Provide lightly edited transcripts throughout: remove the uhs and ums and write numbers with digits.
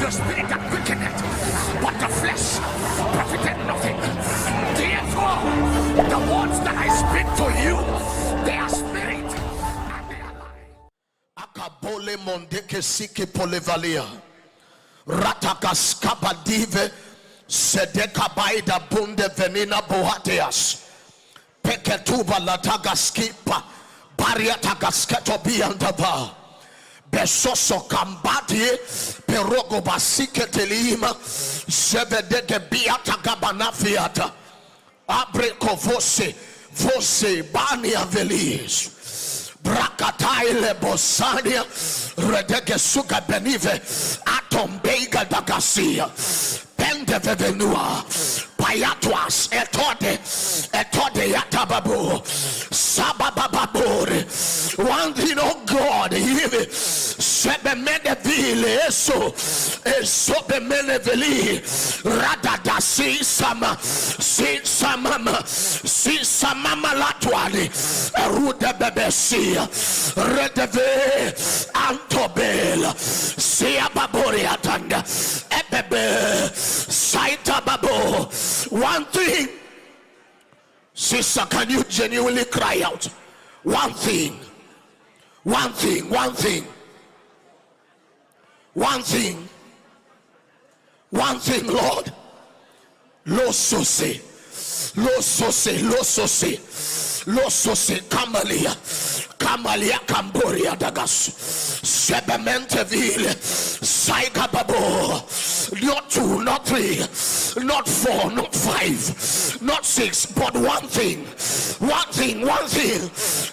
the spirit that quickeneth, but the flesh profited nothing. Therefore, the words that I speak to you, they are spirit and they are life. Akabole mondeke sike polevalia. Ratakaskabadive sedekabaida bunde venina bohateas. Peketuba latagaskipa. Bariatagasketo biandaba. Besoso kambadie perogo basike telima sebedeke biata gabana fiata abreko vose bania velis brakataile bosania redege suga benive atombeiga dagasia pende vevenua payatuas etode yatababu sababababore. One thing, oh God, even sebemedevile eso bemeneveli radada si samama latwali rude bebesia redeve antobel sia babori atanda ebebe saita babo. One thing, sister, can you genuinely cry out? One thing, Lord. Losose, Kamalia Camboria Dagas, Sebementeville, Saikababo, not 2, not 3, not 4, not 5, not 6, but one thing.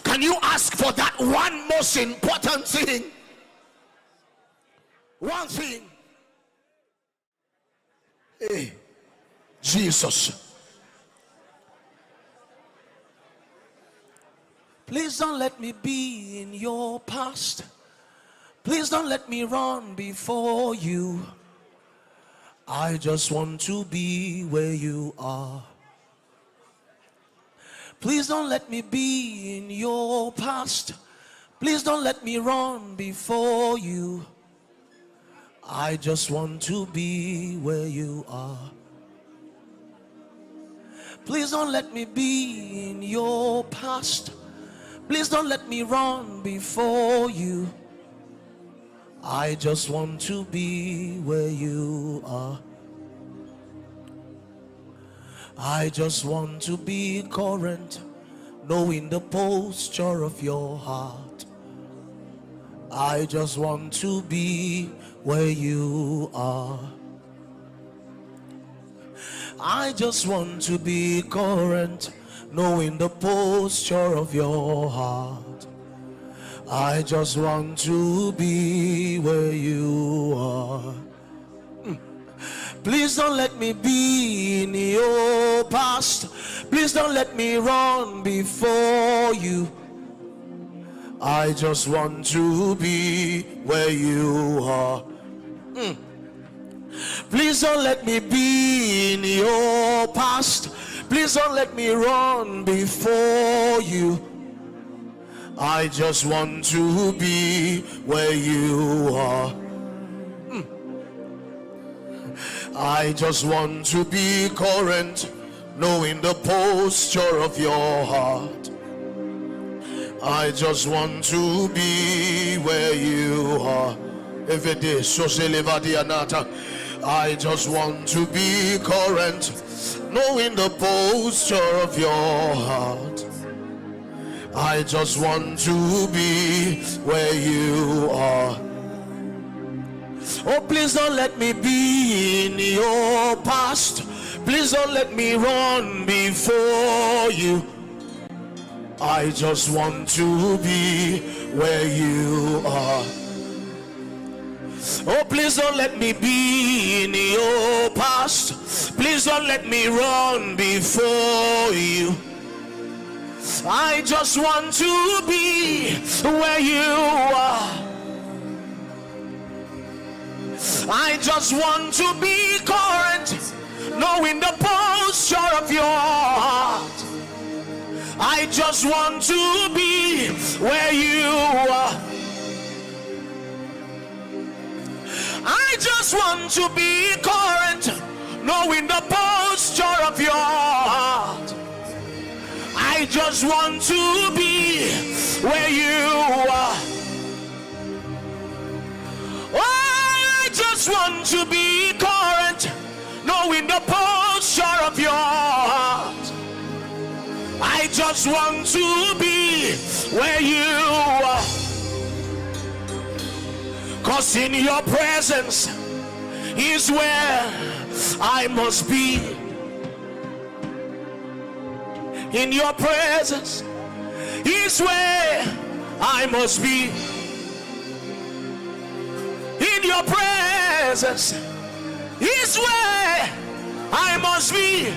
Can you ask for that one most important thing? One thing. Hey, Jesus. Please don't let me be in your past. Please don't let me run before you. I just want to be where you are. Please don't let me be in your past. Please don't let me run before you. I just want to be where you are. Please don't let me be in your past. Please don't let me run before you. I just want to be where you are. I just want to be current, knowing the posture of your heart. I just want to be where you are. I just want to be current, knowing the posture of your heart. I just want to be where you are. Please don't let me be in your past. Please don't let me run before you. I just want to be where you are. Please don't let me be in your past. Please don't let me run before you. I just want to be where you are. I just want to be current, knowing the posture of your heart. I just want to be where you are. Every day, I just want to be current, knowing the posture of your heart. I just want to be where you are. Oh, please don't let me be in your past. Please don't let me run before you. I just want to be where you are. Oh, please don't let me be in your past. Please don't let me run before you. I just want to be where you are. I just want to be current, knowing the posture of your heart. I just want to be where you are. I just want to be current, knowing the posture of your heart. I just want to be where you are. Oh, I just want to be current, knowing the posture of your heart. I just want to be where you are. 'Cause in your presence is where I must be. In your presence is where I must be. In your presence is where I must be.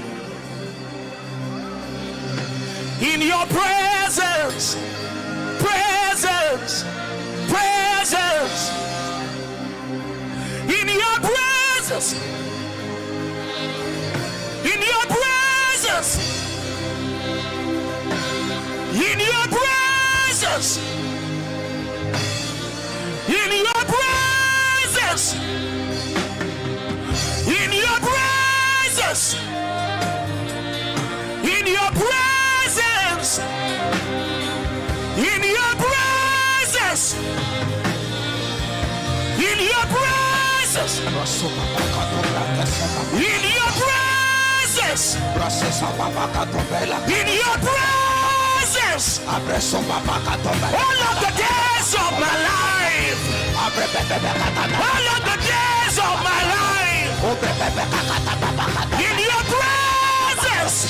In your presence, presence, presence. In your presence, in your presence, in your presence, in your presence, in your presence, in your presence, in your presence, in your presence, in your presence, in your presence, all of the days of my life, all of the days of my life, in your presence.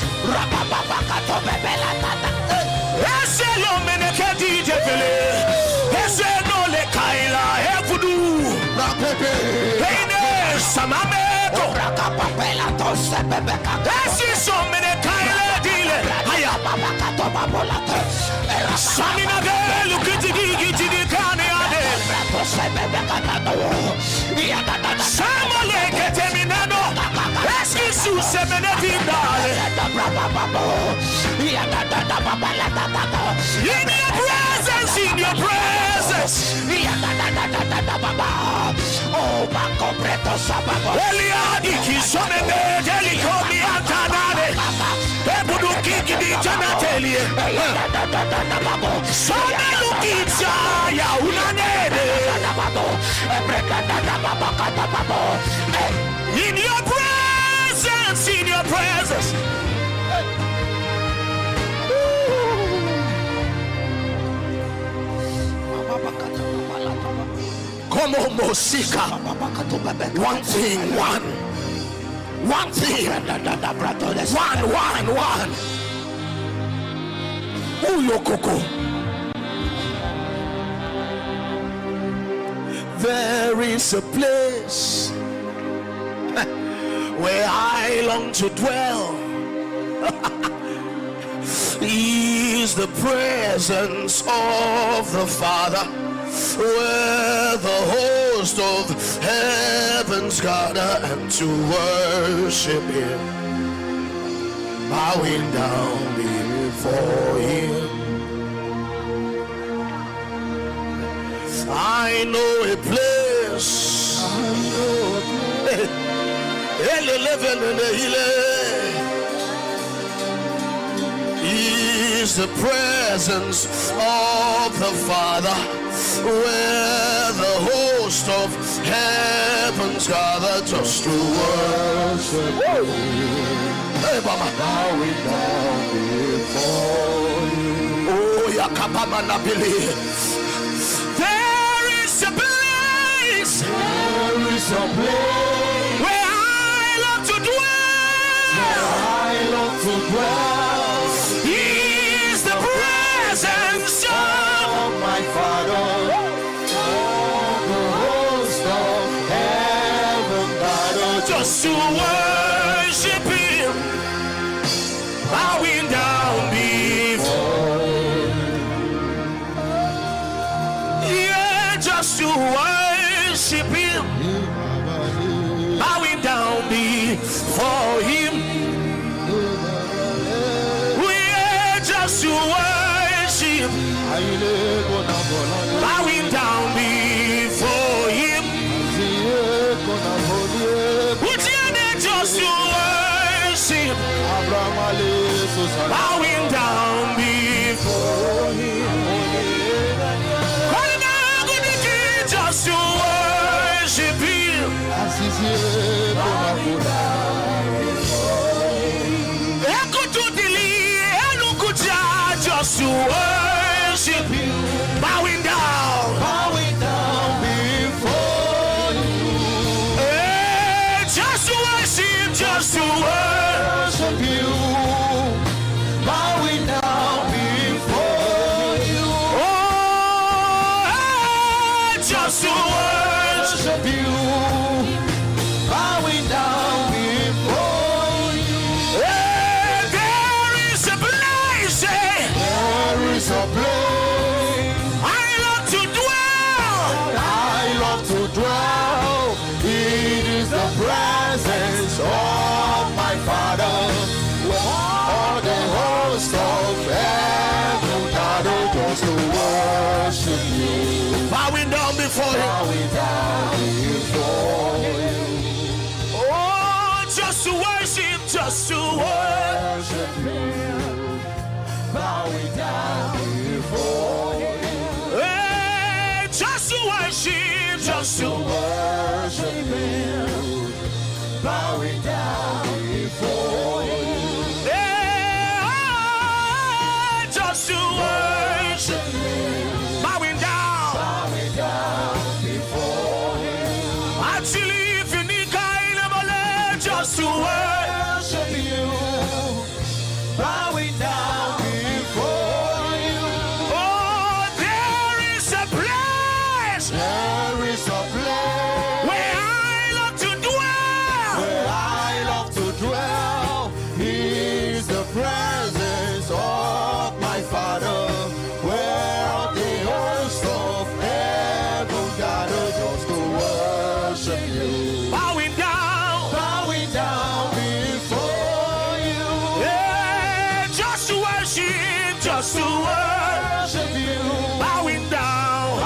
In your presence, oh, my completo sababo. Eliadi kisonene delikomi antanade. Ebuduki di janatelie. Sonelukitsa ya unanede. In your presence, in your presence. Come on, Mosika. One thing, one thing, one. Uyokoko. There is a place where I long to dwell. Is the presence of the Father, where the host of heavens gather and to worship him, bowing down before him. I know a place, is the presence of the Father, where the host of heavens gather just to worship him. Hey, Mama. Bowing down before you. Oh, Yakabama Nabili. There is a place. There is a place where I love to dwell. Where I love to dwell. Is the presence of my Father. Just to worship him, bowing down before him. Yeah, just to worship him, bowing down before him. Yeah, just to worship, bowing down before him. bowing down before him. Just to worship him. Just to worship him. Bowing down before you. Just to worship you. Bowing down before you. Oh, just to worship you. Bowing down before you. There is a place. There is a place. I love to dwell. It is the presence of my Father. All the host of heaven gathered just to worship you. Bowing down before you. Oh, just to worship him. Bowing down before you. Hey, just to worship him. Bowing down before you. Hey, just to worship him. Bowing down before him. Actually, if you need just to worship you. Bowing down before you. Oh, there is a place. There is a place where I love to dwell. Is the presence of my Father, where the host of heaven gather just to worship you. Bowing down before you. Yeah, just to worship you. Bowing down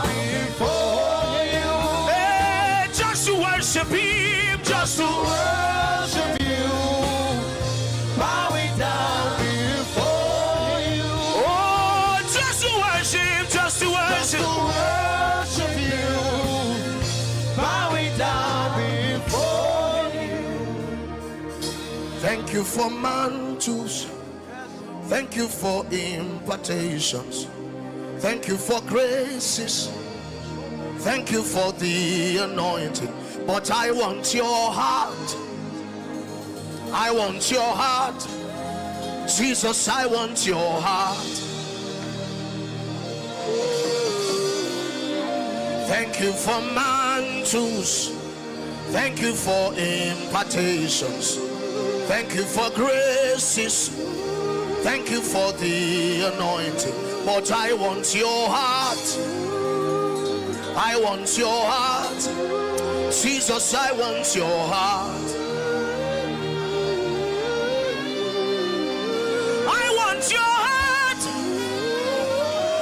before you. Yeah, just to worship him. Just to worship you. Bowing down before you. Oh, just to worship you. Bowing down before you. Thank you for mantles. Thank you for impartations. Thank you for graces. Thank you for the anointing. But I want your heart. I want your heart. Jesus, I want your heart. Thank you for mantles. Thank you for impartations. Thank you for graces. Thank you for the anointing. But I want your heart. I want your heart. Jesus, I want your heart. I want your heart.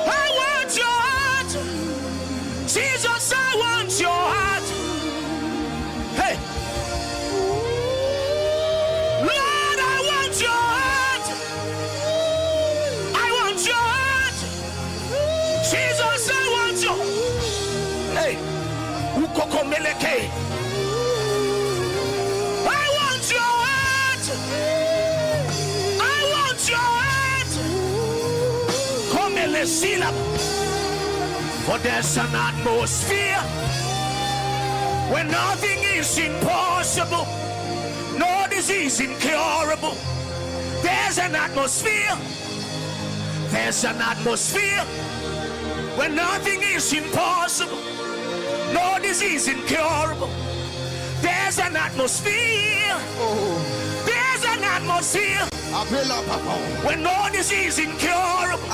I want your heart. Jesus, I want your heart. Hey. Lord, I want your heart. I want your heart. Jesus, I want your heart. Hey. Ukokomeleke. I want your heart. I want your heart. Komele sila. For there's an atmosphere where nothing is impossible, no disease incurable. There's an atmosphere. There's an atmosphere where nothing is impossible, no disease incurable. There's an atmosphere. There's an atmosphere when no disease incurable,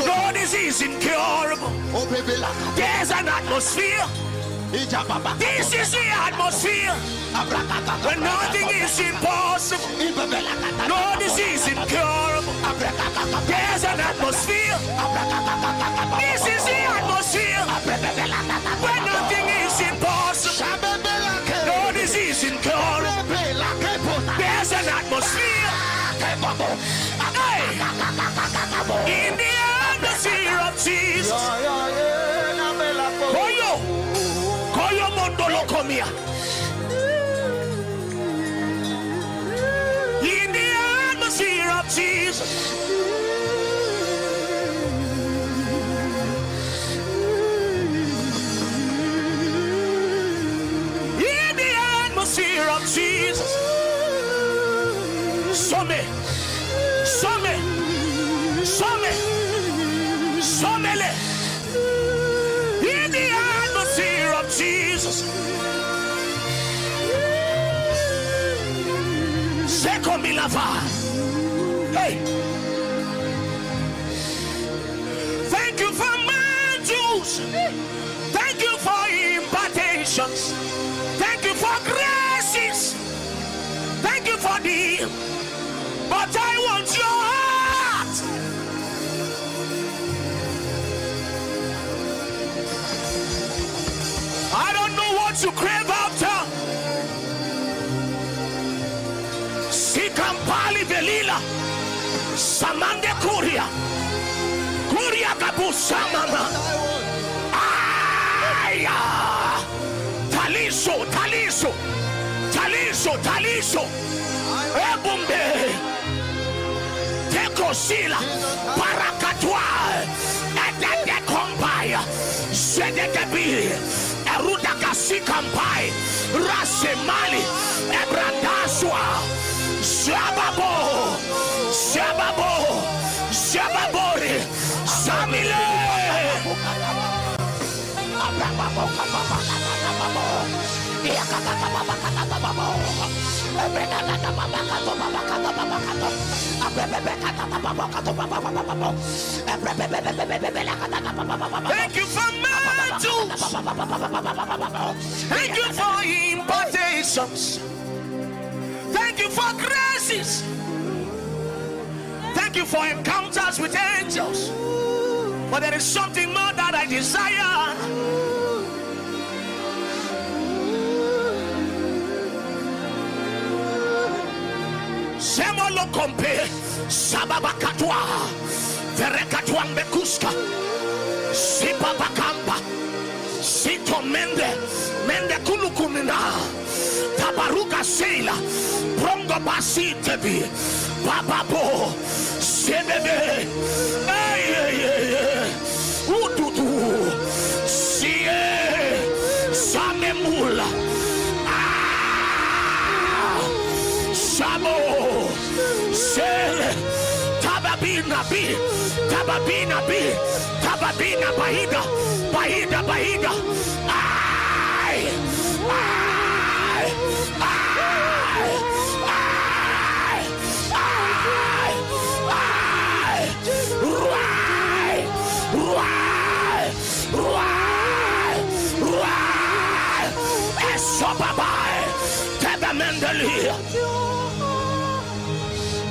no disease incurable. There's an atmosphere. This is the atmosphere when nothing is impossible, no disease incurable. There's an atmosphere. This is the atmosphere when nothing is impossible, no disease incurable. There's an atmosphere In the atmosphere of Jesus. Koyo mondolo komia. In the atmosphere of Jesus. In the atmosphere of Jesus. Some. In the atmosphere of Jesus. Hey. Thank you for mantles. Thank you for impartations. Thank you for graces. Thank you for the. But I want your heart. I don't know what you crave after. Sikampali velila. Samande kuria. Kuria kabusamama. Aya. Taliso. Ebumbe. Tekosila. Parakatwa. Edede kombaya. Zedekebi. Eruda kasikampai. Rasemali. Ebrandaswa. Shababori. Samile. Thank you for mantles. Thank you for impartations. Thank you for graces. Thank you for encounters with angels. But there is something more that I desire. Semolo kompe sababakatwa verekatwa mbekuska sipabakamba sito mende kulukumina tabaruka seila prongo basitebi bababo sebebe ututu sie samemula Shabo Sele Tababina Bahida Ai Esobabai Tabamandalia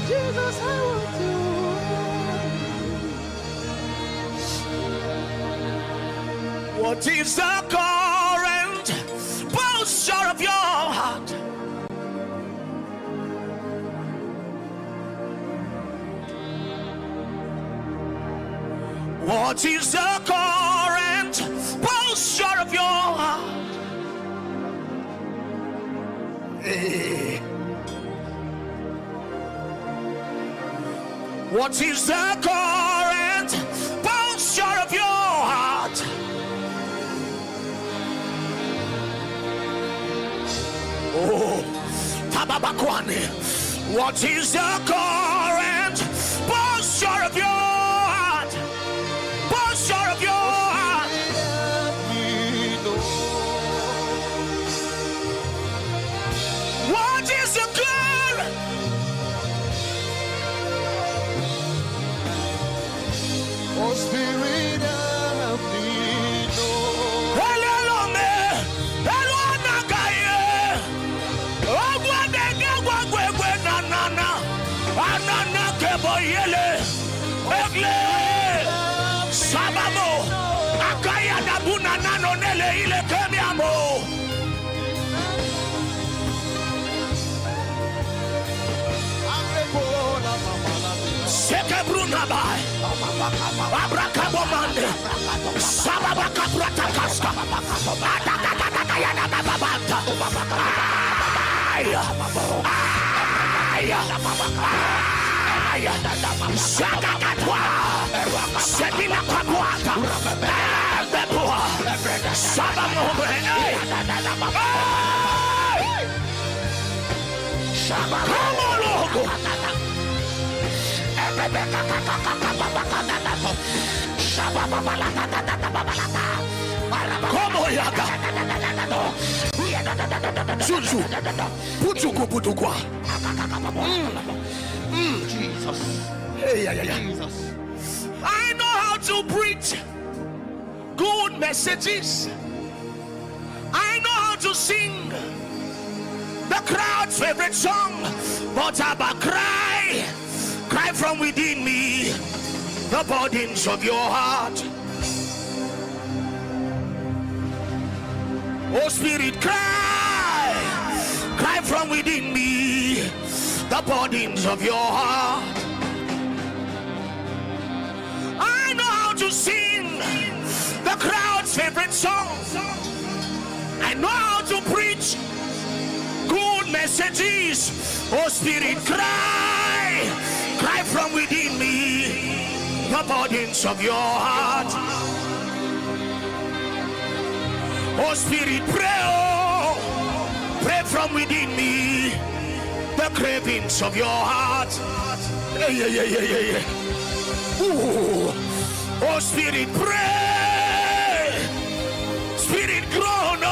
Jesus, I want you. What is the current posture of your heart? What is the current posture of your heart? Hey. What is the current posture of your heart? Oh, Tababakwani. What is the current posture of your heart? Posture of your heart. What is the current? Oh, Spirit of me, Sababo akaya na buna nano nele ile kemiamo. Abrakabomande. Sababakabratacaska. Adadadadayadababata. Aya. Aya. Aya. Shakakatwa. Sedina kabuata. Beboa. Sabamobre. Shabalologo. Como yaga Juju Putuku Putukwa Jesus. Hey, yeah. Jesus. I know how to preach good messages. I know how to sing the crowd's favorite song, but Abba, cry from within me the burdens of your heart. Oh Spirit, cry from within me the burdens of your heart. I know how to sing the crowd's favorite song. I know how to preach good messages. Oh Spirit, cry from within me the burdens of your heart. Oh Spirit, pray from within me the cravings of your heart. Yeah. Ooh. Oh Spirit, pray. Spirit, groan.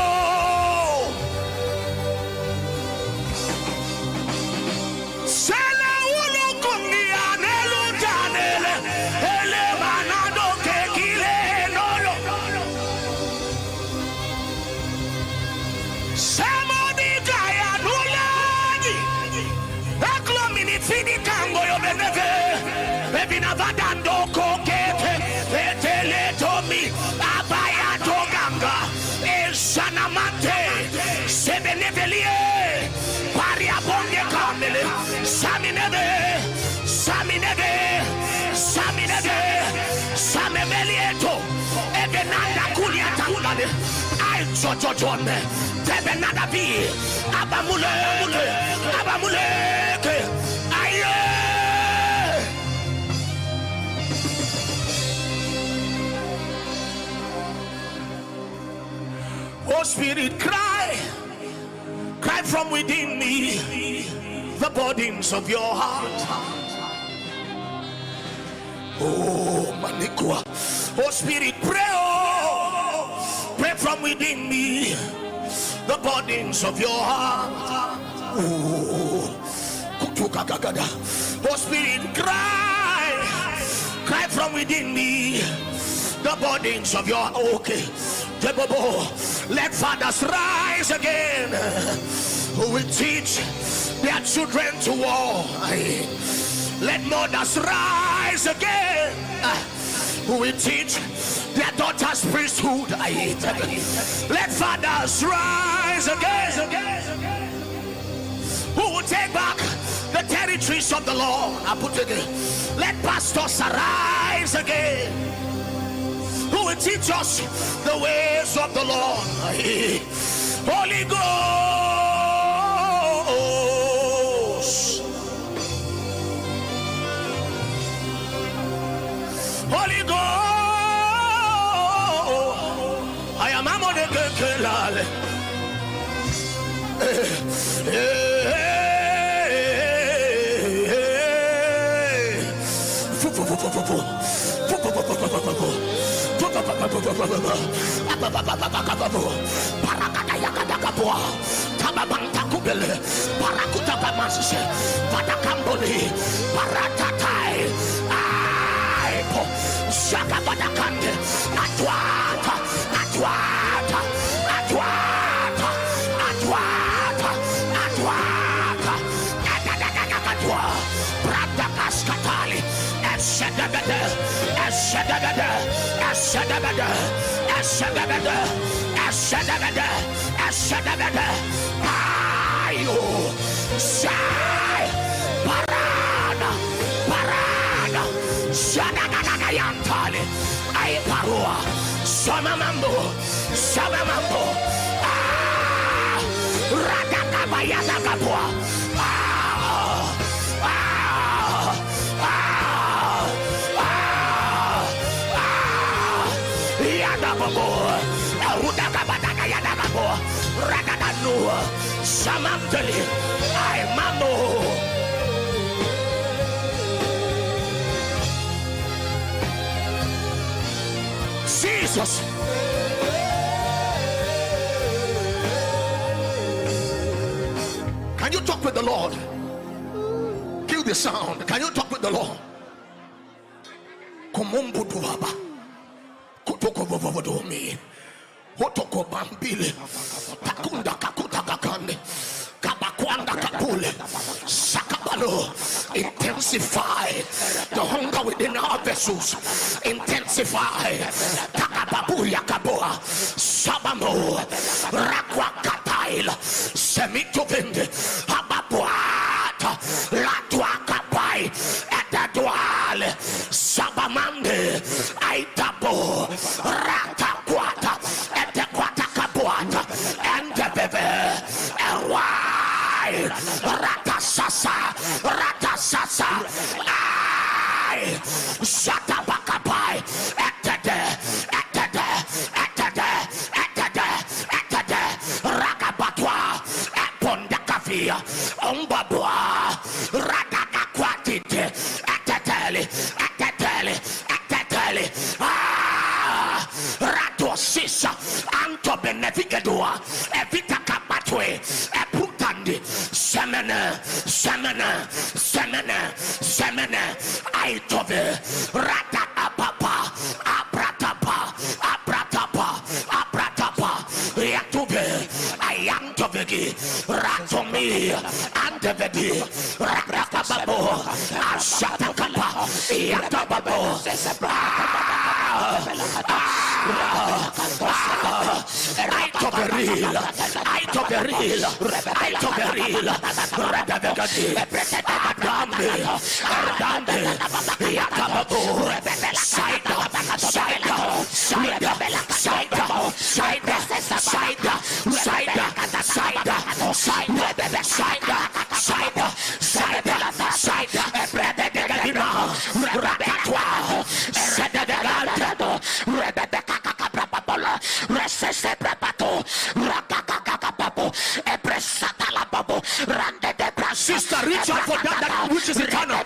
Oh Spirit, cry from within me the burdens of your heart. Oh Manikwa. Oh Spirit, pray from within me the burdens of your heart. Oh Spirit, cry from within me the burdens of your okay. Let fathers rise again who will teach their children to war. Let mothers rise again who will teach their daughters priesthood. Let fathers rise again who will take back the territories of the Lord. I put it again. Let pastors arise again who will teach us the ways of the Lord. Holy Ghost, Holy Ghost, I am Amone Kelale. Parada, Ayantale, Ayparua, Samamambo, Samamambo, Radakabayadakapua, Yadababo, Rudakabadaka Yadakabo, Radakanu, Samantali, Aymamo. Jesus. Can you talk with the Lord? Kill the sound. Can you talk with the Lord? Komombo duaba. Kotoko bobodomi. Hotoko bambile. Takunda kakuta kakande. Kabakwanda kakule. Sakabalo. Intensify the hunger within our vessels. Intensify. Takababuya kaboa. Sabamo. Rakwa katail. Semitovende. Hababuata. Latwa kapai. Etadwale. Sabamande. Aitabo. Ratakwata. Etekwata kabuata. And the bebe. Erwai. Ratasasa. Ratasasa. Ay. Shatabakapai. Etede. Etede. Etede. Etede. Etede. Rakabatwa. Epondakafia. Ombabua. Radakakwatite. Etetele. Etetele. Etetele. Ratosisa. Anto beneficadua. Evita kabatwe. Eputandi. Semene. Semene. Semene. Semene. Aitove. Rata apapa. Apratapa. Apratapa. Apratapa. Yatuve. Ayantovegi. Ratomi. Antevedi. Rakababo. Ashatakapa. Yatababo. Aitoberil. Aitoberil. Aitoberil. Radavegadi. Adambe. Ardande. Yakababo. Saida. Saida. Saida. Saida. Saida. Saida. Saida. Saida. Saida. Saida. Saida. Saida. Saida. Ebredegadina. Rakatwa. Sedegado. Rebecca. Resese prepato. Rakakakapapo. Epresatalapapo. Rande de Bras. Sister, reach out for that which is eternal.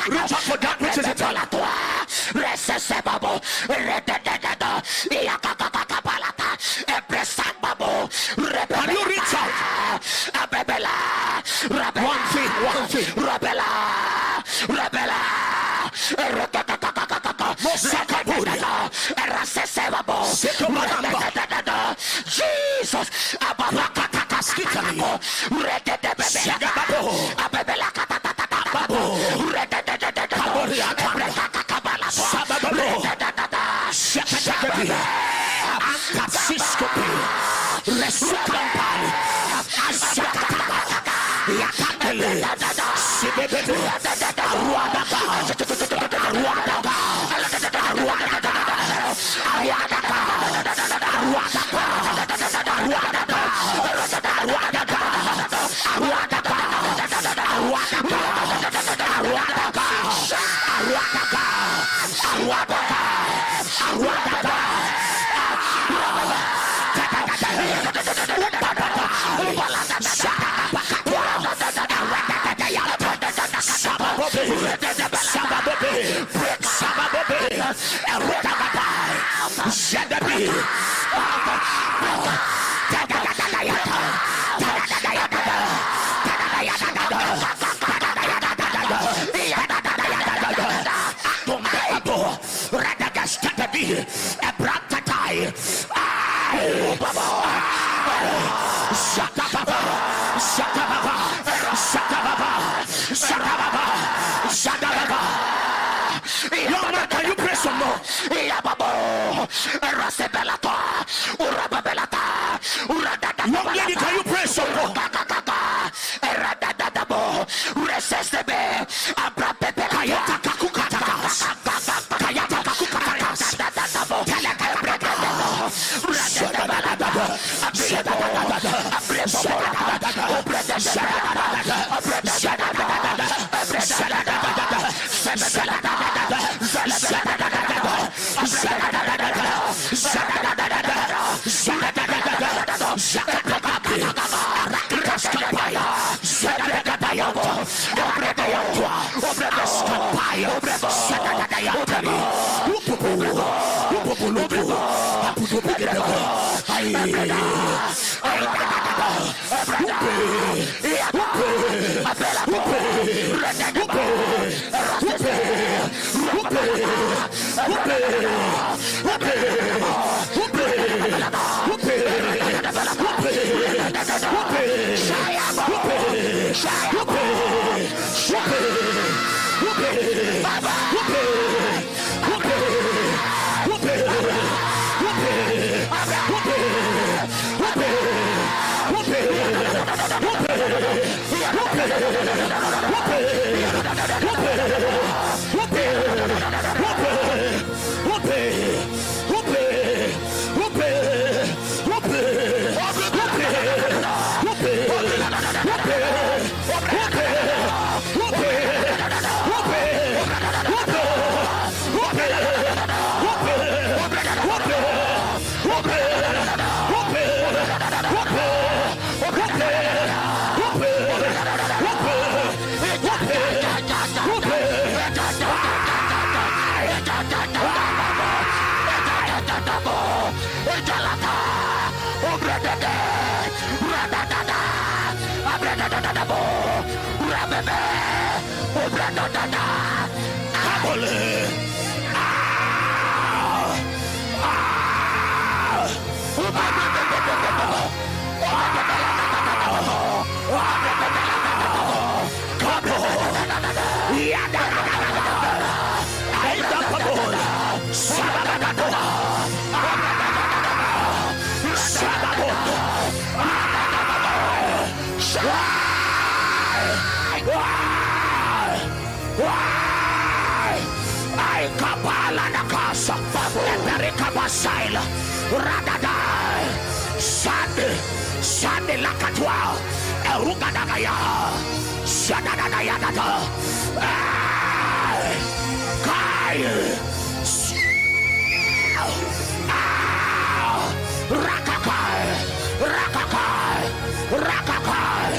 Reach out for that which is eternal. Resese babo. Rededededa. Yakakakapalata. Epresambabo. Can you reach out? Abebela. One thing. Rebela. Rebela. Jesus, Young man, can you pray some more? Young lady, can you pray some more? Sande lakatwa erugadagaya shadadadayadada kai rakakai rakakai rakakai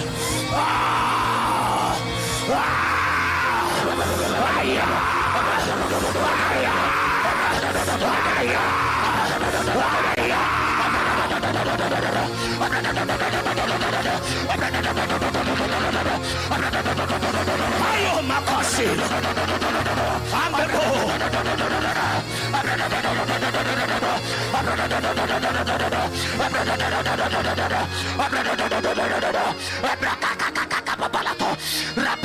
Ayo makasih. Ambepo.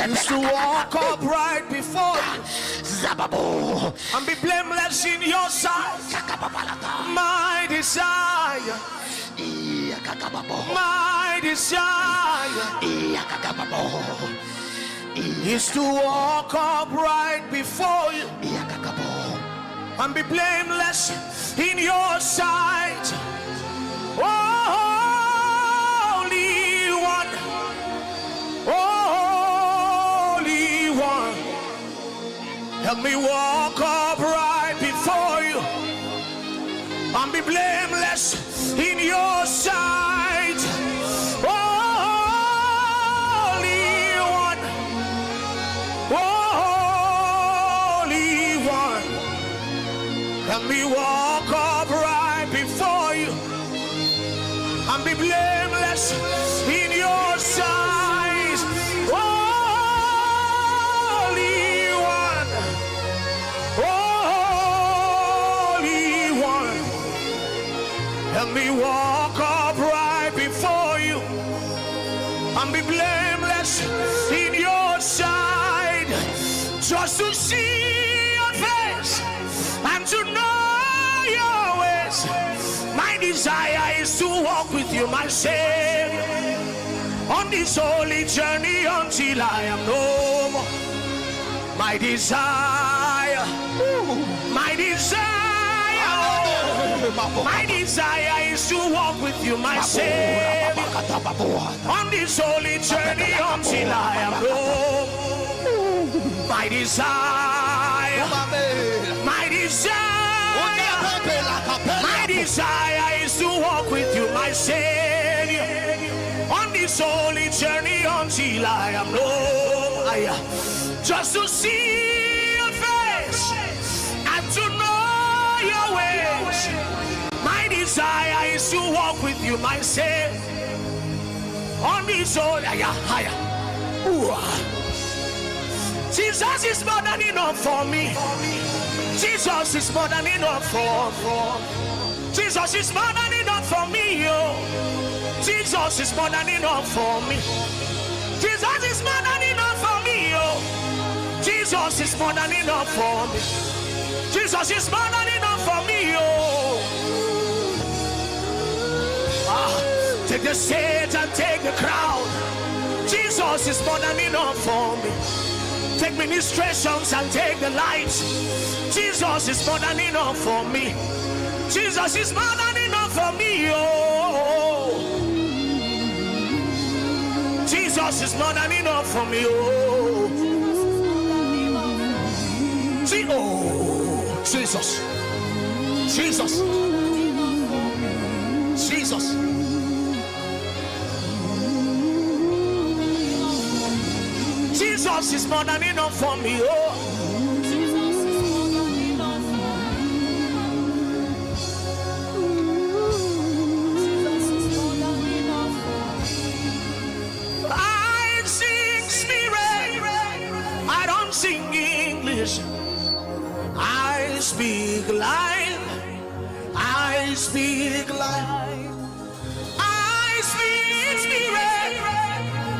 Used to walk upright before you and be blameless in your sight. My desire, my desire is to walk upright before you and be blameless in your sight. Holy One, Holy One, help me walk upright before you and be blameless in your sight. Holy One, Holy One, let me walk upright before you and be blameless in your sight. Holy One, Holy One, let me walk upright before you and be blameless in your sight. Just to see your face and to know your ways. My desire is to walk with you, my Savior, on this holy journey until I am no more. My desire, my desire is to walk with you, my Savior, on this holy journey until I am no more. My desire, desire is to walk with you, my Savior, on this holy journey until I am known. Just to see your face and to know your ways. My desire is to walk with you, my Savior, on this holy. Jesus is more than enough for me. Jesus is more than enough for. Jesus is more than enough for me, yo. Jesus is more than enough for me. Jesus is more than enough for me, yo. Jesus is more than enough for me. Jesus is more than enough for me, yo. Take the stage and take the crown. Jesus is more than enough for me. Take ministrations and take the lights. Jesus is more than enough for me. Jesus is more than enough for me, oh. Jesus is more than enough for me, oh. Jesus. Jesus. Jesus. Jesus is more than enough for me, oh. I sing spirit, I don't sing English. I speak life, I speak life. I speak spirit,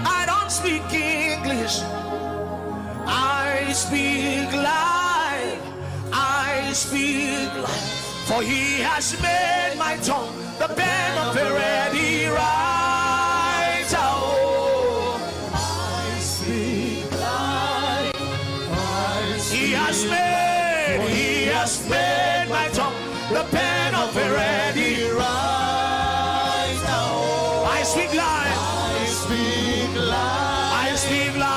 I don't speak English. I speak life, I speak life. For he has made my tongue the pen of a ready writer. Oh, I speak life, I speak. He has made my tongue the pen of a ready writer. Oh, I speak life, I speak life, I speak life.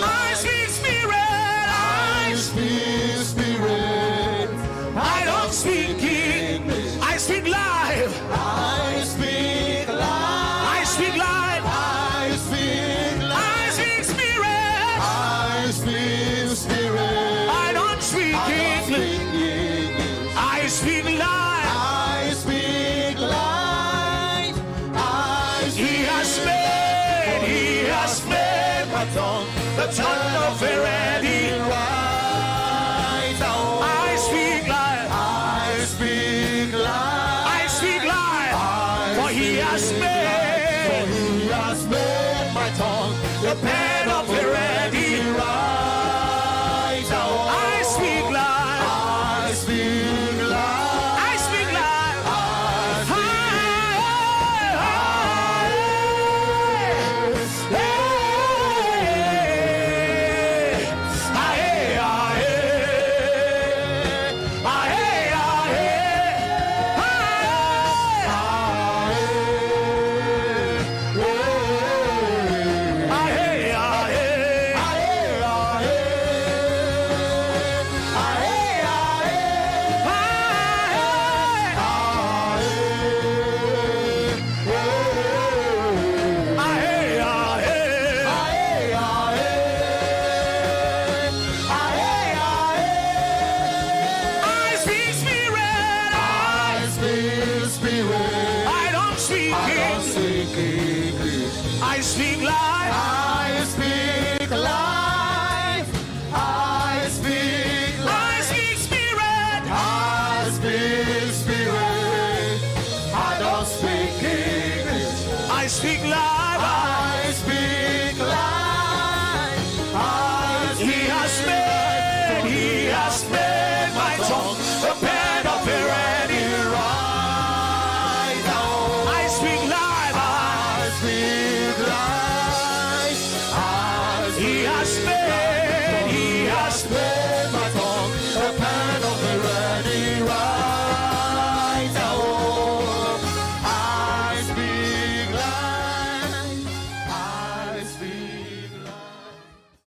I speak spirit, I speak spirit. I don't speak English. I speak life, I speak life, I speak life, I speak life. I speak spirit, I speak spirit. I don't speak English. I speak life, I speak life. He has made my tongue the tongue of a ready writer. I speak life, I speak life, I speak life. For he has made my tongue the pen of a ready writer. I speak life, I speak life, I speak life. I don't speak English. I speak life.